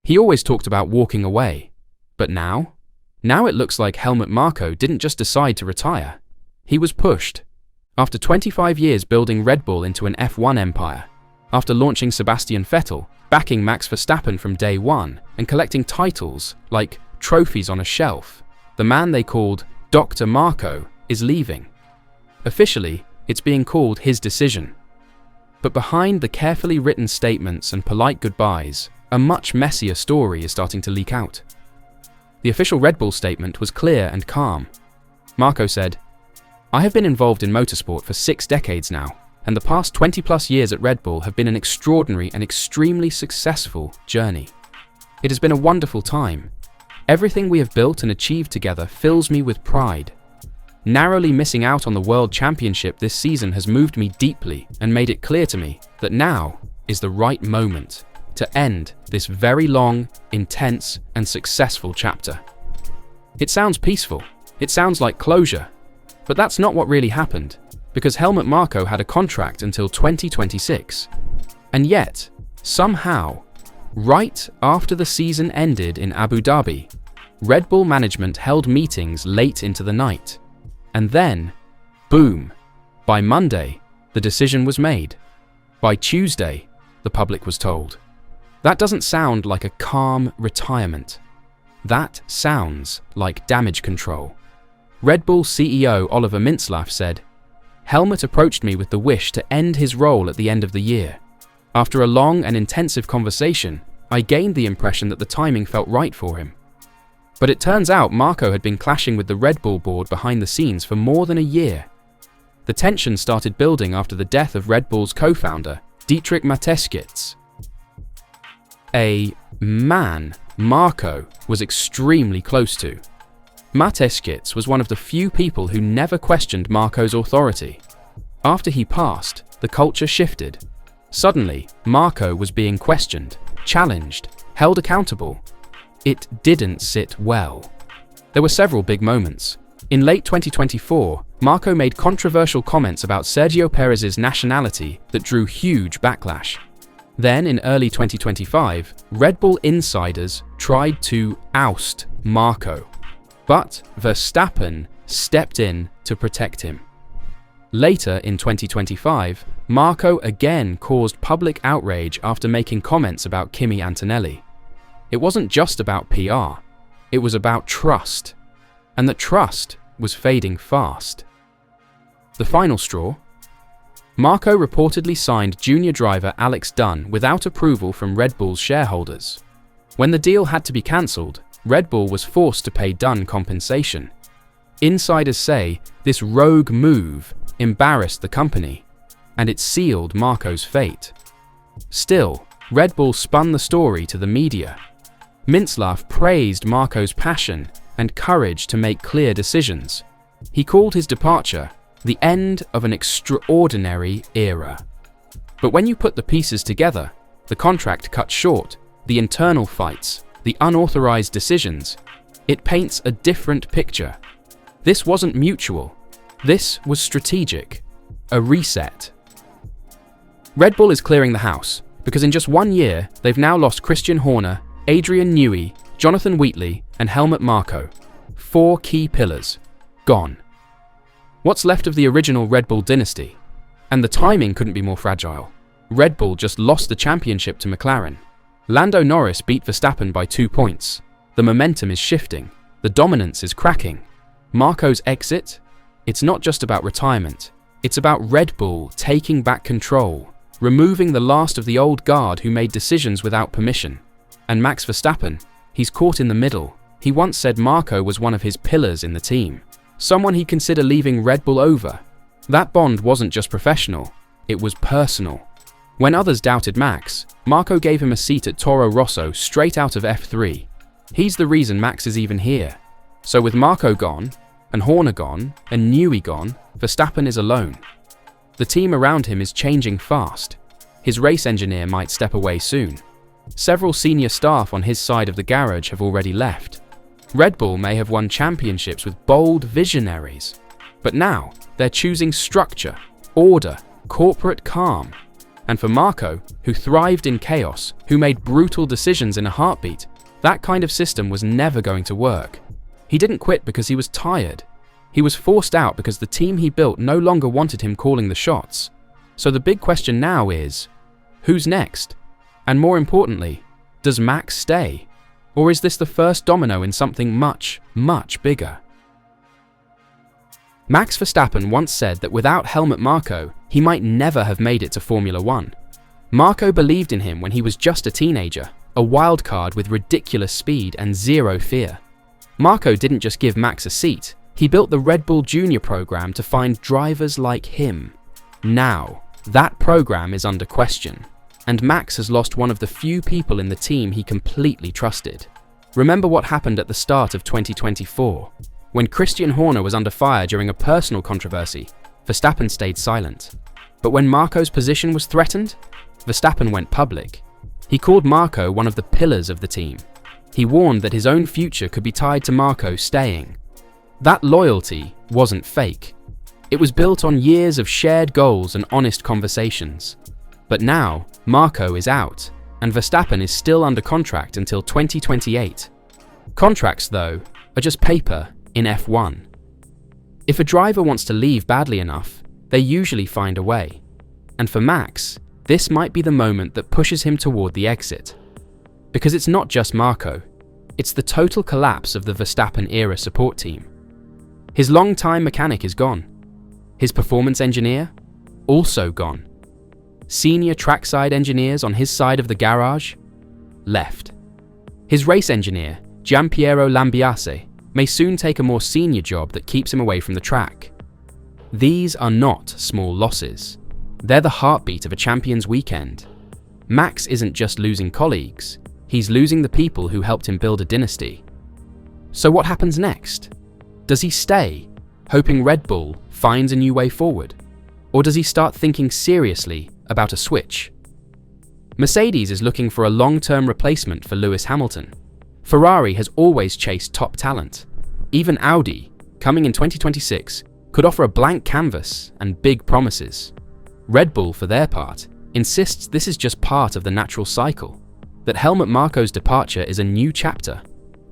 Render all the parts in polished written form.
He always talked about walking away. But now? Now it looks like Helmut Marko didn't just decide to retire. He was pushed. After 25 years building Red Bull into an F1 empire, after launching Sebastian Vettel, backing Max Verstappen from day one, and collecting titles like trophies on a shelf, the man they called Dr. Marko is leaving. Officially, it's being called his decision. But behind the carefully written statements and polite goodbyes, a much messier story is starting to leak out. The official Red Bull statement was clear and calm. Marko said, "I have been involved in motorsport for 6 decades now, and the past 20+ years at Red Bull have been an extraordinary and extremely successful journey. It has been a wonderful time. Everything we have built and achieved together fills me with pride. Narrowly missing out on the World Championship this season has moved me deeply and made it clear to me that now is the right moment to end this very long, intense, and successful chapter." It sounds peaceful. It sounds like closure. But that's not what really happened, because Helmut Marko had a contract until 2026. And yet, somehow, right after the season ended in Abu Dhabi, Red Bull management held meetings late into the night. And then, boom, by Monday, the decision was made. By Tuesday, the public was told. That doesn't sound like a calm retirement. That sounds like damage control. Red Bull CEO Oliver Mintzlaff said, "Helmut approached me with the wish to end his role at the end of the year. After a long and intensive conversation, I gained the impression that the timing felt right for him." But it turns out Marko had been clashing with the Red Bull board behind the scenes for more than a year. The tension started building after the death of Red Bull's co-founder, Dietrich Mateschitz, a man Marko was extremely close to. Mateschitz was one of the few people who never questioned Marko's authority. After he passed, the culture shifted. Suddenly, Marko was being questioned, challenged, held accountable. It didn't sit well. There were several big moments. In late 2024, Marko made controversial comments about Sergio Perez's nationality that drew huge backlash. Then, in early 2025, Red Bull insiders tried to oust Marko. But Verstappen stepped in to protect him. Later in 2025, Marko again caused public outrage after making comments about Kimi Antonelli. It wasn't just about PR, it was about trust. And that trust was fading fast. The final straw? Marko reportedly signed junior driver Alex Dunn without approval from Red Bull's shareholders. When the deal had to be cancelled, Red Bull was forced to pay Dunn compensation. Insiders say this rogue move embarrassed the company, and it sealed Marko's fate. Still, Red Bull spun the story to the media. Mintzlaff praised Marko's passion and courage to make clear decisions. He called his departure the end of an extraordinary era. But when you put the pieces together, the contract cut short, the internal fights, the unauthorized decisions, it paints a different picture. This wasn't mutual. This was strategic. A reset. Red Bull is clearing the house, because in just 1 year, they've now lost Christian Horner, Adrian Newey, Jonathan Wheatley, and Helmut Marko. 4 key pillars. Gone. What's left of the original Red Bull dynasty? And the timing couldn't be more fragile. Red Bull just lost the championship to McLaren. Lando Norris beat Verstappen by 2 points. The momentum is shifting. The dominance is cracking. Marko's exit? It's not just about retirement. It's about Red Bull taking back control, removing the last of the old guard who made decisions without permission. And Max Verstappen? He's caught in the middle. He once said Marko was one of his pillars in the team, someone he'd consider leaving Red Bull over. That bond wasn't just professional, it was personal. When others doubted Max, Marko gave him a seat at Toro Rosso straight out of F3. He's the reason Max is even here. So with Marko gone, and Horner gone, and Newey gone, Verstappen is alone. The team around him is changing fast. His race engineer might step away soon. Several senior staff on his side of the garage have already left. Red Bull may have won championships with bold visionaries, but now they're choosing structure, order, corporate calm. And for Marko, who thrived in chaos, who made brutal decisions in a heartbeat, that kind of system was never going to work. He didn't quit because he was tired. He was forced out because the team he built no longer wanted him calling the shots. So the big question now is, who's next? And more importantly, does Max stay? Or is this the first domino in something much, much bigger? Max Verstappen once said that without Helmut Marko, he might never have made it to Formula One. Marko believed in him when he was just a teenager, a wild card with ridiculous speed and zero fear. Marko didn't just give Max a seat, he built the Red Bull Junior program to find drivers like him. Now, that program is under question, and Max has lost one of the few people in the team he completely trusted. Remember what happened at the start of 2024? When Christian Horner was under fire during a personal controversy, Verstappen stayed silent. But when Marko's position was threatened, Verstappen went public. He called Marko one of the pillars of the team. He warned that his own future could be tied to Marko staying. That loyalty wasn't fake. It was built on years of shared goals and honest conversations. But now, Marko is out, and Verstappen is still under contract until 2028. Contracts, though, are just paper in F1. If a driver wants to leave badly enough, they usually find a way. And for Max, this might be the moment that pushes him toward the exit. Because it's not just Marko, it's the total collapse of the Verstappen-era support team. His long-time mechanic is gone. His performance engineer? Also gone. Senior trackside engineers on his side of the garage? Left. His race engineer, Giampiero Lambiase, may soon take a more senior job that keeps him away from the track. These are not small losses. They're the heartbeat of a champion's weekend. Max isn't just losing colleagues, he's losing the people who helped him build a dynasty. So what happens next? Does he stay, hoping Red Bull finds a new way forward? Or does he start thinking seriously about a switch? Mercedes is looking for a long-term replacement for Lewis Hamilton. Ferrari has always chased top talent. Even Audi, coming in 2026, could offer a blank canvas and big promises. Red Bull, for their part, insists this is just part of the natural cycle, that Helmut Marko's departure is a new chapter,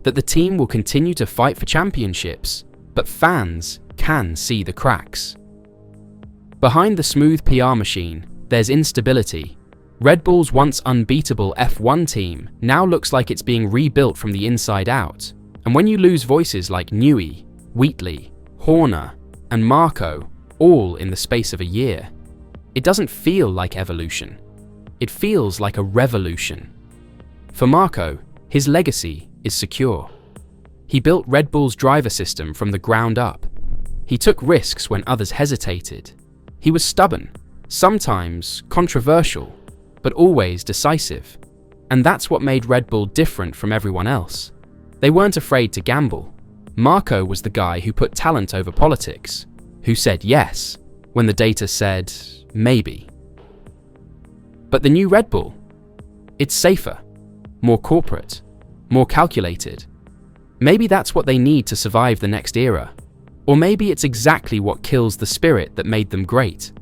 that the team will continue to fight for championships, but fans can see the cracks. Behind the smooth PR machine, there's instability. Red Bull's once unbeatable F1 team now looks like it's being rebuilt from the inside out, and when you lose voices like Newey, Wheatley, Horner, and Marko, all in the space of a year, it doesn't feel like evolution. It feels like a revolution. For Marko, his legacy is secure. He built Red Bull's driver system from the ground up. He took risks when others hesitated. He was stubborn, sometimes controversial, but always decisive. And that's what made Red Bull different from everyone else. They weren't afraid to gamble. Marko was the guy who put talent over politics, who said yes when the data said maybe. But the new Red Bull, it's safer, more corporate, more calculated. Maybe that's what they need to survive the next era. Or maybe it's exactly what kills the spirit that made them great.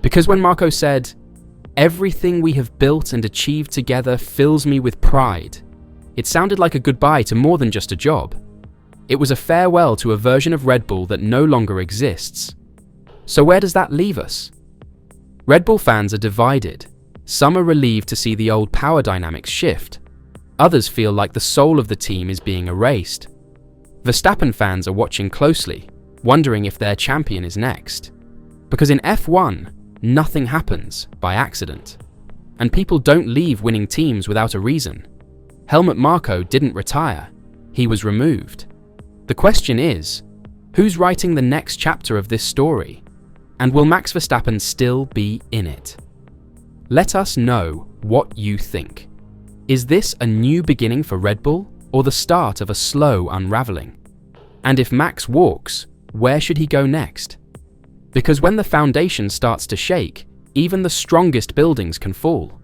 Because when Marko said, "Everything we have built and achieved together fills me with pride," it sounded like a goodbye to more than just a job. It was a farewell to a version of Red Bull that no longer exists. So where does that leave us? Red Bull fans are divided. Some are relieved to see the old power dynamics shift. Others feel like the soul of the team is being erased. Verstappen fans are watching closely, wondering if their champion is next. Because in F1, nothing happens by accident. And people don't leave winning teams without a reason. Helmut Marko didn't retire. He was removed. The question is, who's writing the next chapter of this story? And will Max Verstappen still be in it? Let us know what you think. Is this a new beginning for Red Bull, or the start of a slow unraveling? And if Max walks, where should he go next? Because when the foundation starts to shake, even the strongest buildings can fall.